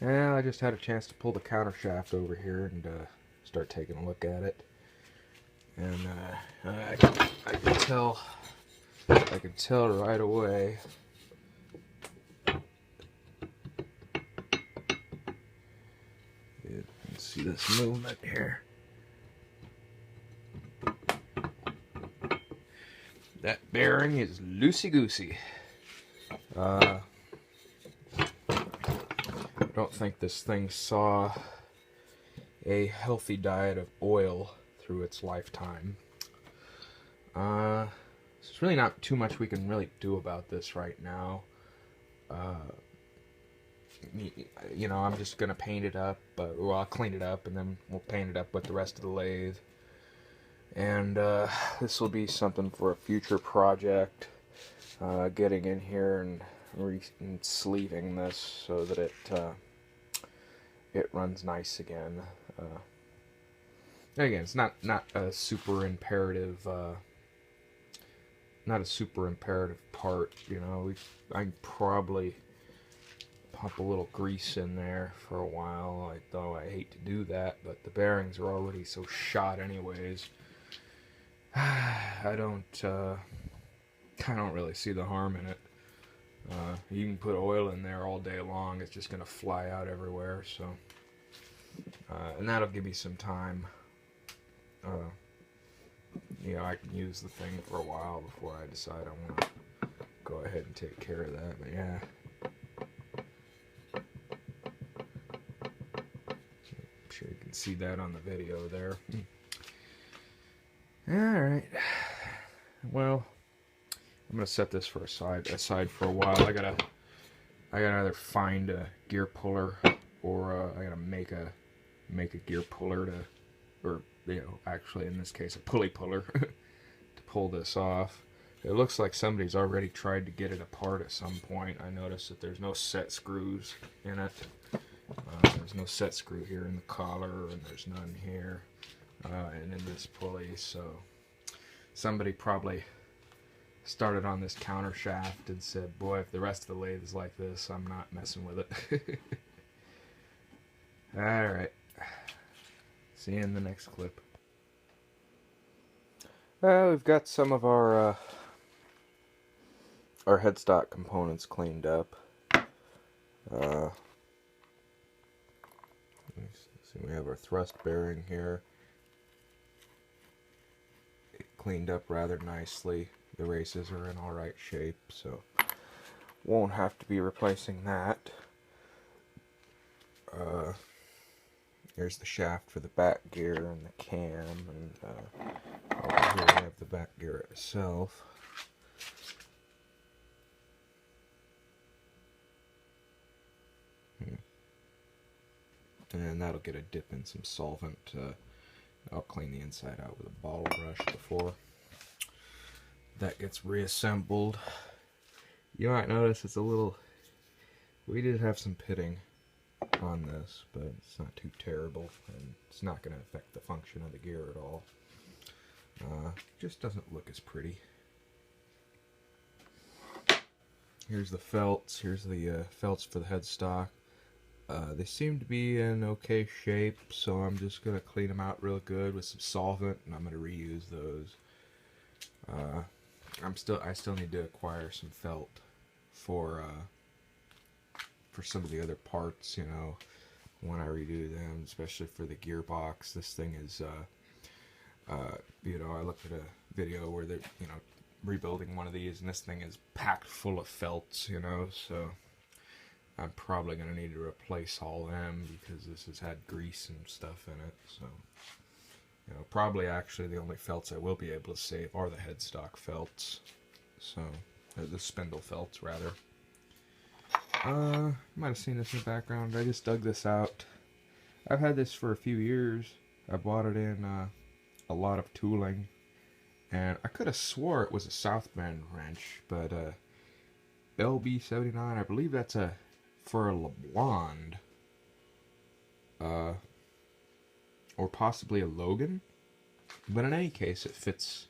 Well, I just had a chance to pull the countershaft over here and start taking a look at it, and I can tell right away. You can see this movement here. That bearing is loosey-goosey. I don't think this thing saw a healthy diet of oil through its lifetime. There's really not too much we can really do about this right now. You know, I'm just gonna paint it up, well, I'll clean it up and then we'll paint it up with the rest of the lathe. And this will be something for a future project, getting in here and sleeving this so that it runs nice again. Again, it's not a super imperative part. You know, I can probably pump a little grease in there for a while, though I hate to do that, but the bearings are already so shot anyways. I don't really see the harm in it. You can put oil in there all day long, it's just gonna fly out everywhere, so and that'll give me some time. You know, I can use the thing for a while before I decide I want to go ahead and take care of that, but yeah. I'm sure you can see that on the video there. Alright, well, I'm gonna set this for aside for a while. I gotta either find a gear puller or I gotta make a gear puller to, or you know, actually in this case a pulley puller to pull this off. It looks like somebody's already tried to get it apart at some point. I noticed that there's no set screws in it. There's no set screw here in the collar, and there's none here. And in this pulley, so somebody probably started on this countershaft and said, boy, if the rest of the lathe is like this, I'm not messing with it. Alright, see you in the next clip. Well, we've got some of our headstock components cleaned up. See, we have our thrust bearing here. Cleaned up rather nicely. The races are in alright shape, so won't have to be replacing that. Here's the shaft for the back gear and the cam, and over here we have the back gear itself. And that'll get a dip in some solvent. I'll clean the inside out with a bottle brush before that gets reassembled. You might notice it's a little, we did have some pitting on this, but it's not too terrible, and it's not going to affect the function of the gear at all. Just doesn't look as pretty. Here's the felts. Here's the felts for the headstock. They seem to be in okay shape, so I'm just going to clean them out real good with some solvent, and I'm going to reuse those. I still need to acquire some felt for some of the other parts, you know, when I redo them, especially for the gearbox. This thing is, you know, I looked at a video where they're, you know, rebuilding one of these, and this thing is packed full of felts, you know, so I'm probably going to need to replace all them because this has had grease and stuff in it, so, you know, probably actually the only felts I will be able to save are the headstock felts, so, the spindle felts, rather. You might have seen this in the background. I just dug this out. I've had this for a few years. I bought it in a lot of tooling, and I could have swore it was a South Bend wrench, but LB79, I believe that's for a LeBlond, or possibly a Logan. But in any case, it fits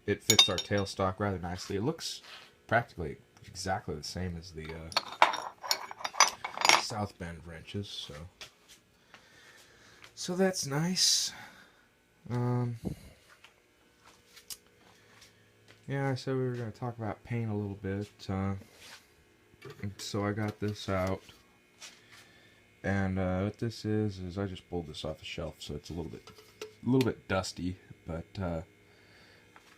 our tailstock rather nicely. It looks practically exactly the same as the South Bend wrenches, so that's nice. Yeah, I said we were going to talk about paint a little bit. So I got this out, and what this is I just pulled this off the shelf, so it's a little bit dusty. But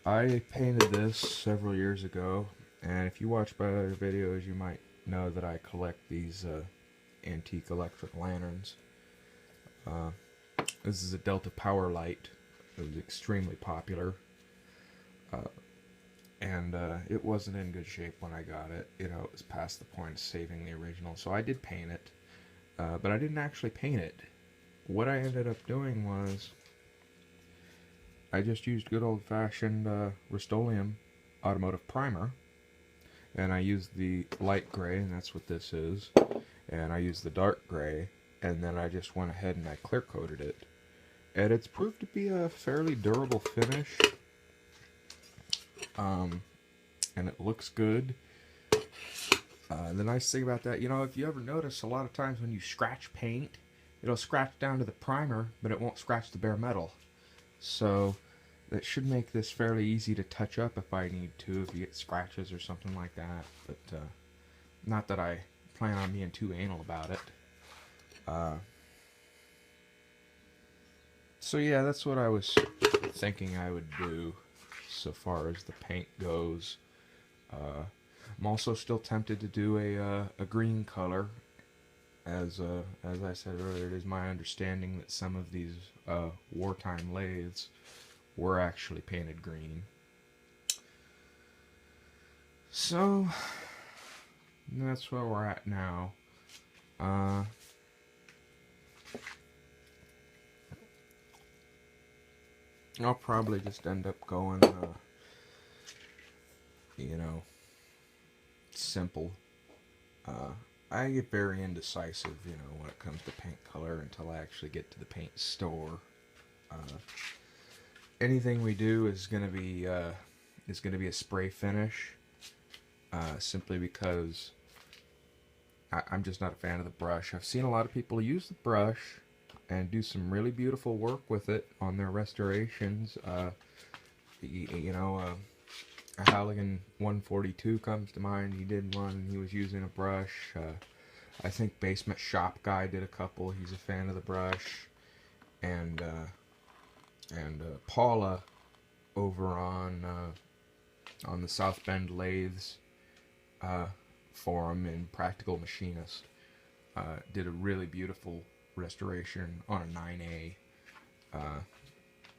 I painted this several years ago, and if you watch my other videos, you might know that I collect these antique electric lanterns. This is a Delta Power Light. It was extremely popular. And it wasn't in good shape when I got it. You know, it was past the point of saving the original. So I did paint it, but I didn't actually paint it. What I ended up doing was I just used good old-fashioned Rust-Oleum automotive primer, and I used the light gray, and that's what this is, and I used the dark gray, and then I just went ahead and I clear coated it. And it's proved to be a fairly durable finish. And it looks good. The nice thing about that, you know, if you ever notice, a lot of times when you scratch paint, it'll scratch down to the primer, but it won't scratch the bare metal. So that should make this fairly easy to touch up if I need to, if you get scratches or something like that. But not that I plan on being too anal about it. So yeah, that's what I was thinking I would do so far as the paint goes. I'm also still tempted to do a green color. As I said earlier, it is my understanding that some of these wartime lathes were actually painted green. So that's where we're at now. I'll probably just end up going, you know, simple. I get very indecisive, you know, when it comes to paint color until I actually get to the paint store. Anything we do is gonna be a spray finish, simply because I'm just not a fan of the brush. I've seen a lot of people use the brush and do some really beautiful work with it on their restorations. You know, Halligan 142 comes to mind. He did one. He was using a brush. I think Basement Shop Guy did a couple. He's a fan of the brush. And Paula over on the South Bend Lathes forum in Practical Machinist did a really beautiful restoration on a 9A,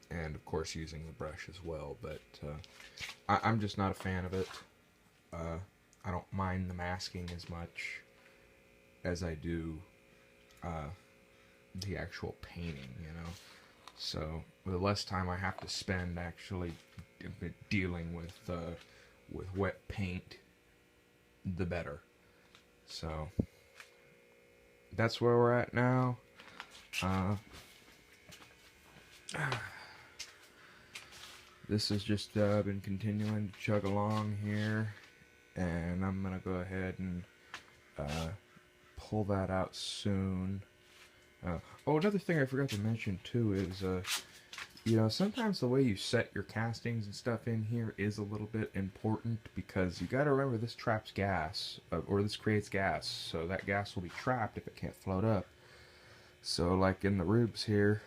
and of course using the brush as well, but I'm just not a fan of it. I don't mind the masking as much as I do the actual painting, you know. So the less time I have to spend actually dealing with wet paint, the better. So that's where we're at now. This has just been continuing to chug along here, and I'm gonna go ahead and pull that out soon. Oh, another thing I forgot to mention too is, you know, sometimes the way you set your castings and stuff in here is a little bit important, because you gotta remember this traps gas, or this creates gas, so that gas will be trapped if it can't float up. So like in the ribs here,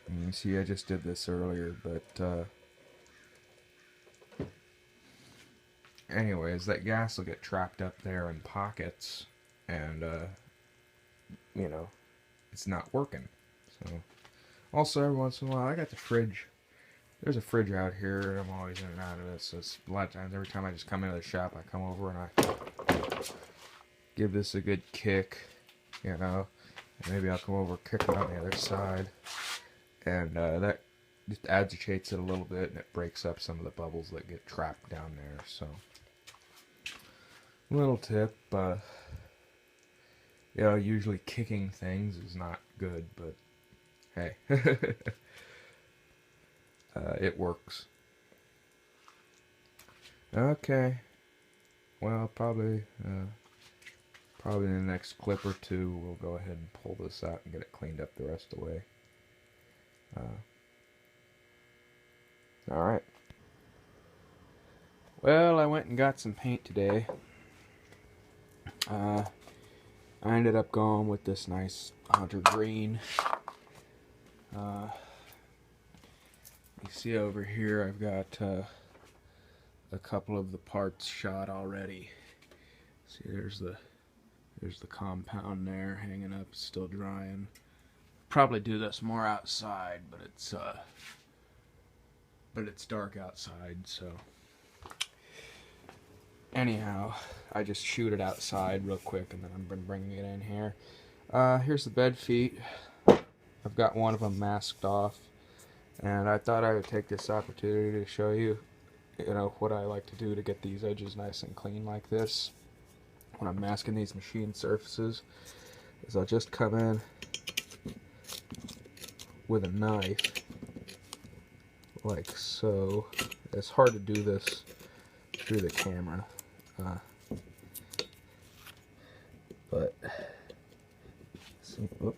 and you see I just did this earlier, but anyways, that gas will get trapped up there in pockets, and you know, it's not working. So also every once in a while, I got the fridge. There's a fridge out here, and I'm always in and out of this. So it's a lot of times, every time I just come into the shop, I come over and I give this a good kick, you know, and maybe I'll come over and kick it on the other side, and that just agitates it a little bit, and it breaks up some of the bubbles that get trapped down there. So little tip, you know, usually kicking things is not good, but hey, it works. Okay, well, probably probably in the next clip or two, we'll go ahead and pull this out and get it cleaned up the rest of the way. Alright. Well, I went and got some paint today. I ended up going with this nice hunter green. You see over here, I've got a couple of the parts shot already. See, there's the compound there hanging up, still drying. Probably do this more outside, but it's dark outside, so anyhow, I just shoot it outside real quick, and then I'm bringing it in here. Here's the bed feet. I've got one of them masked off, and I thought I would take this opportunity to show you, what I like to do to get these edges nice and clean like this when I'm masking these machine surfaces. Is I'll just come in with a knife, like so. It's hard to do this through the camera, but see, whoop.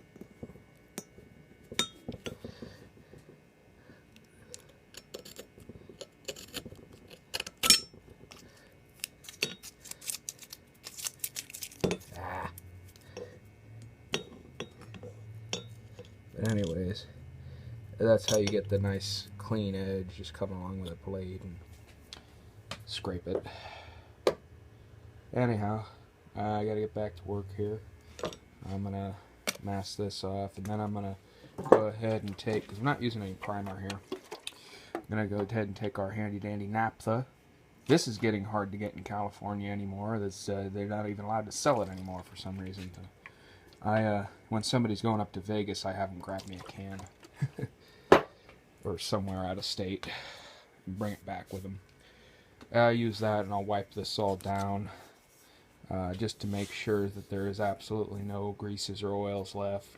But anyways, that's how you get the nice clean edge. Just come along with a blade and scrape it. Anyhow, I gotta get back to work here. I'm gonna mask this off, and then I'm gonna go ahead and take, because I'm not using any primer here, I'm gonna go ahead and take our handy dandy naphtha. This is getting hard to get in California anymore. They're not even allowed to sell it anymore for some reason. When somebody's going up to Vegas, I have them grab me a can. Or somewhere out of state. And bring it back with them. I'll use that, and I'll wipe this all down. Just to make sure that there is absolutely no greases or oils left.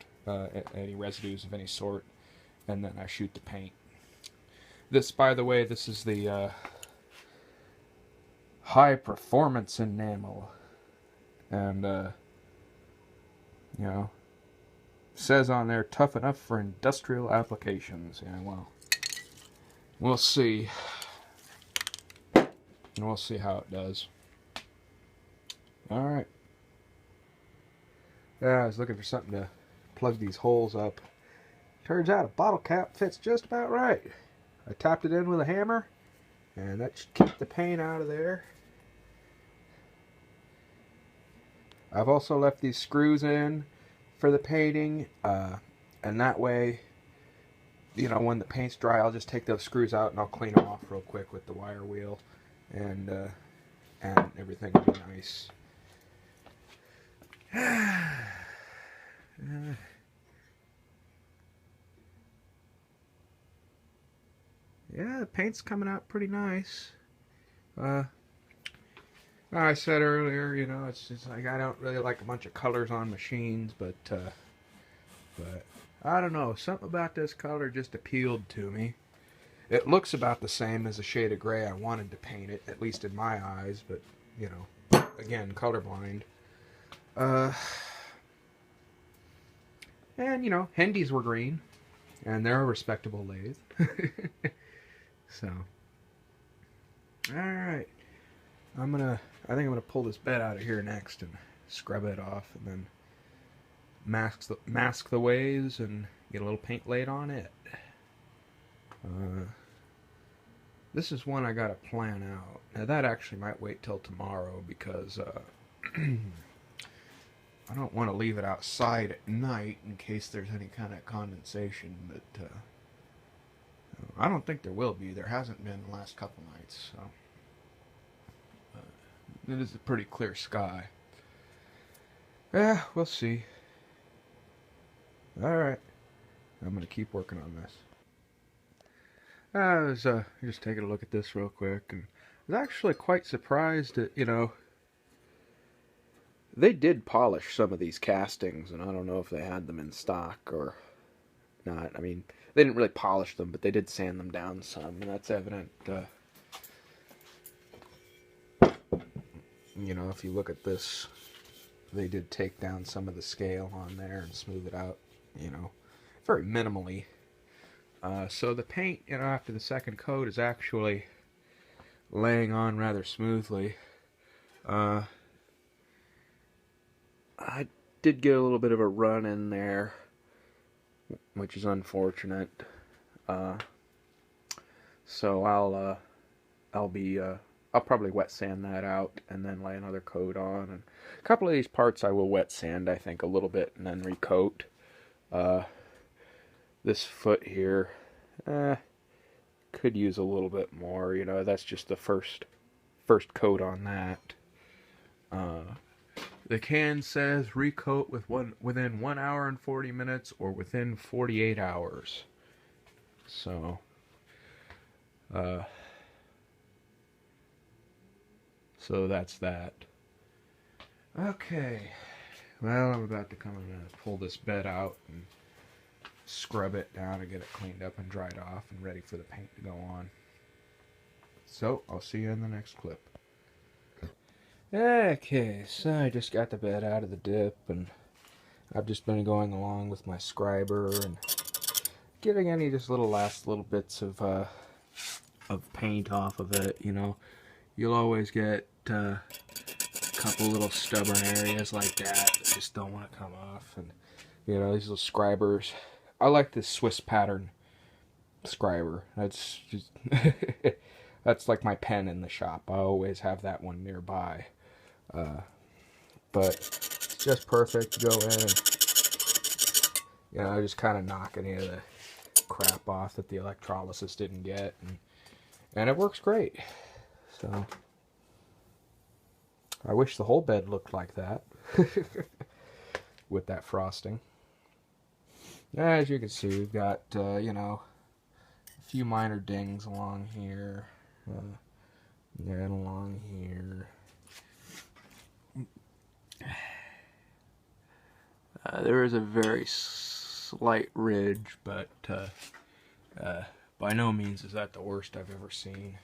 Any residues of any sort. And then I shoot the paint. This, by the way, this is the high performance enamel. And, says on there, tough enough for industrial applications. Yeah, well, we'll see. And we'll see how it does. Alright. Yeah, I was looking for something to plug these holes up. Turns out a bottle cap fits just about right. I tapped it in with a hammer, and that should keep the paint out of there. I've also left these screws in for the painting, and that way, when the paint's dry, I'll just take those screws out and I'll clean them off real quick with the wire wheel, and everything will be nice. Yeah, the paint's coming out pretty nice. I said earlier, it's just like I don't really like a bunch of colors on machines, but I don't know, something about this color just appealed to me. It looks about the same as the shade of gray I wanted to paint it, at least in my eyes, but, again, colorblind. And, Hendy's were green, and they're a respectable lathe. So, alright. I think I'm gonna pull this bed out of here next and scrub it off, and then mask the waves and get a little paint laid on it. This is one I gotta plan out. Now that actually might wait till tomorrow, because I don't want to leave it outside at night in case there's any kind of condensation, but I don't think there will be. There hasn't been the last couple nights, so. It is a pretty clear sky. Yeah, we'll see. Alright. I'm going to keep working on this. I was just taking a look at this real quick, and I was actually quite surprised that, they did polish some of these castings, and I don't know if they had them in stock or not. I mean, they didn't really polish them, but they did sand them down some, and that's evident. you know, if you look at this, they did take down some of the scale on there and smooth it out, you know, very minimally. So the paint, you know, after the second coat is actually laying on rather smoothly. I did get a little bit of a run in there, which is unfortunate. So I'll probably wet sand that out and then lay another coat on. And a couple of these parts I will wet sand, I think, a little bit and then recoat. This foot here, could use a little bit more. You know, that's just the first coat on that. The can says recoat within 1 hour and 40 minutes or within 48 hours. So, so that's that. Okay. Well, I'm about to come and pull this bed out and scrub it down and get it cleaned up and dried off and ready for the paint to go on. So, I'll see you in the next clip. Okay, so I just got the bed out of the dip, and I've just been going along with my scriber and getting any just last little bits of paint off of it. You know, you'll always get a couple little stubborn areas like that just don't want to come off, and you know, these little scribers. I like this Swiss pattern scriber. That's just that's like my pen in the shop. I always have that one nearby. But it's just perfect to go in and, you know, just kind of knock any of the crap off that the electrolysis didn't get, and it works great. So I wish the whole bed looked like that with that frosting. As you can see, we've got you know, a few minor dings along here, and along here. There is a very slight ridge, but by no means is that the worst I've ever seen.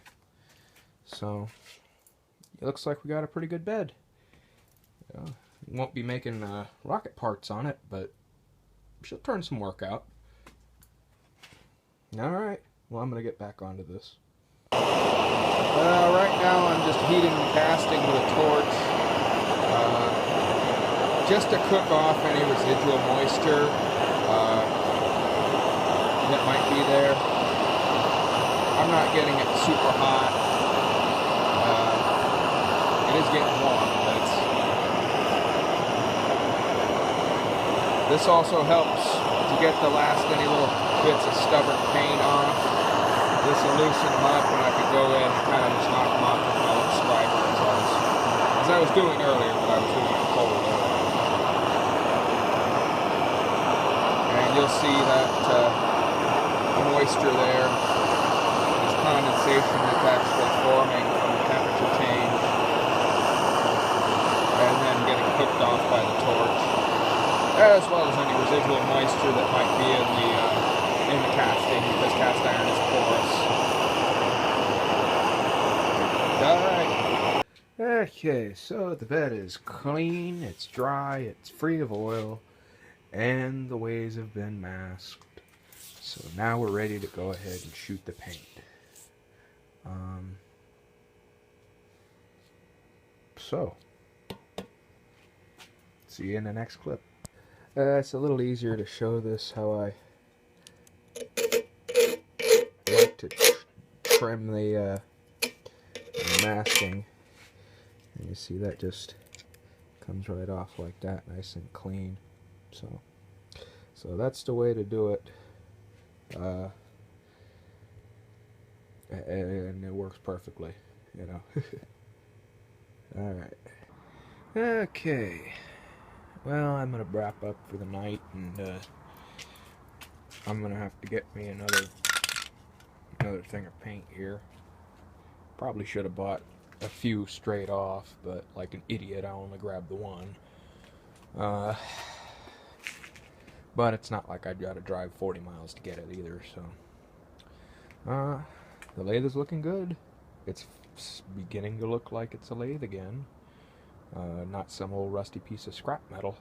So it looks like we got a pretty good bed. Won't be making rocket parts on it, but she'll turn some work out. Alright, well, I'm going to get back onto this. Right now I'm just heating the casting with a torch. Just to cook off any residual moisture that might be there. I'm not getting it super hot. It is getting warm, but this also helps to get the last any little bits of stubborn paint off. This will loosen them up, and I can go in and kind of just knock them off with my little scriber as I was doing earlier, but I was doing it cold earlier. You'll see that moisture there, this condensation that's actually forming from the temperature change, and then getting cooked off by the torch, as well as any residual moisture that might be in the casting, because cast iron is porous. Alright. Okay, so the bed is clean, it's dry, it's free of oil, and the ways have been masked. So now we're ready to go ahead and shoot the paint. So, see you in the next clip. It's a little easier to show this how I like to trim the masking. And you see that just comes right off like that, nice and clean. So that's the way to do it, and it works perfectly, you know. Alright. Okay. Well, I'm going to wrap up for the night, and I'm going to have to get me another thing of paint here. Probably should have bought a few straight off, but like an idiot, I only grabbed the one. But it's not like I'd got to drive 40 miles to get it either, so. The lathe is looking good. It's beginning to look like it's a lathe again. not some old rusty piece of scrap metal,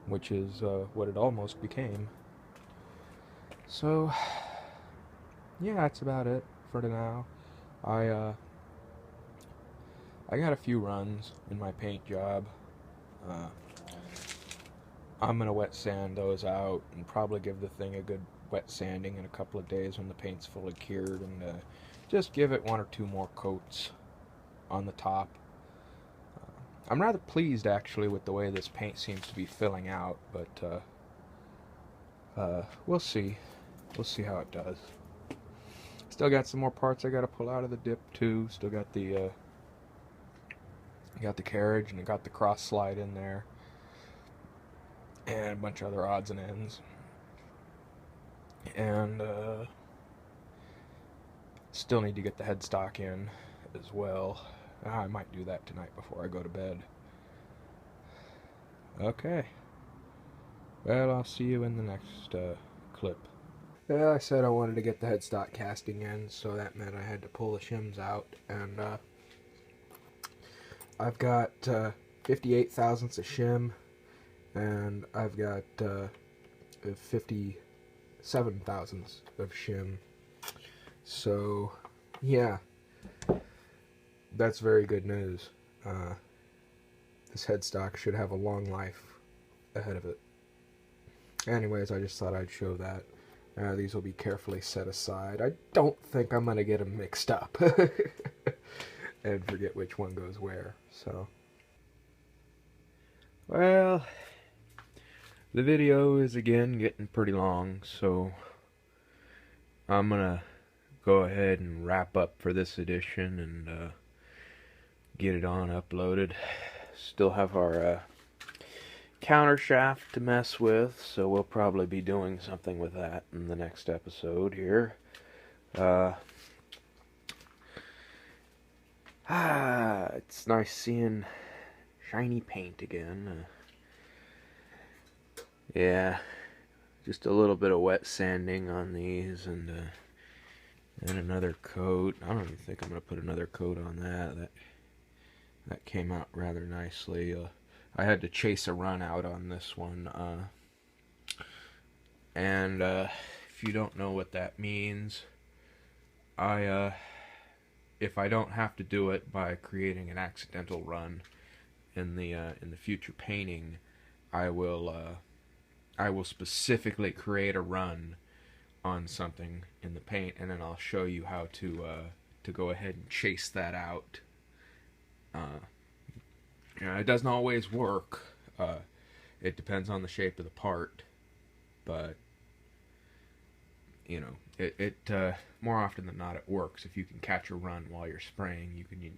which is what it almost became. So, yeah, that's about it for now. I got a few runs in my paint job. Uh, I'm gonna wet sand those out and probably give the thing a good wet sanding in a couple of days when the paint's fully cured, and just give it 1 or 2 more coats on the top. I'm rather pleased actually with the way this paint seems to be filling out, but we'll see. We'll see how it does. Still got some more parts I got to pull out of the dip too. Still got the carriage, and I got the cross slide in there, and a bunch of other odds and ends. And still need to get the headstock in as well. I might do that tonight before I go to bed. Okay. Well, I'll see you in the next clip. Well, I said I wanted to get the headstock casting in, so that meant I had to pull the shims out, and I've got 58 thousandths of shim, and I've got 57 thousandths of shim. So, yeah, that's very good news. This headstock should have a long life ahead of it. Anyways, I just thought I'd show that. These will be carefully set aside. I don't think I'm going to get them mixed up and forget which one goes where. So, well, the video is again getting pretty long, so I'm going to go ahead and wrap up for this edition and get it on uploaded. Still have our countershaft to mess with, so we'll probably be doing something with that in the next episode here. It's nice seeing shiny paint again. Yeah, just a little bit of wet sanding on these, and another coat. I don't even think I'm going to put another coat on that. That came out rather nicely. I had to chase a run out on this one, and if you don't know what that means, if I don't have to do it by creating an accidental run in the future painting, I will specifically create a run on something in the paint, and then I'll show you how to go ahead and chase that out. It doesn't always work. It depends on the shape of the part, but you know, it more often than not it works. If you can catch a run while you're spraying,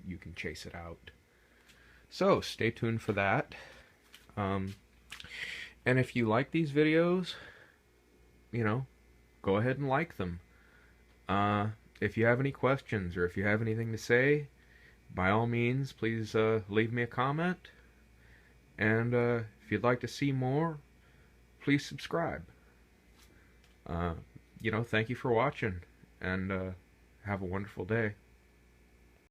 you can chase it out. So stay tuned for that. And if you like these videos, you know, go ahead and like them. If you have any questions or if you have anything to say, by all means, please leave me a comment. And if you'd like to see more, please subscribe. You know, thank you for watching, and have a wonderful day.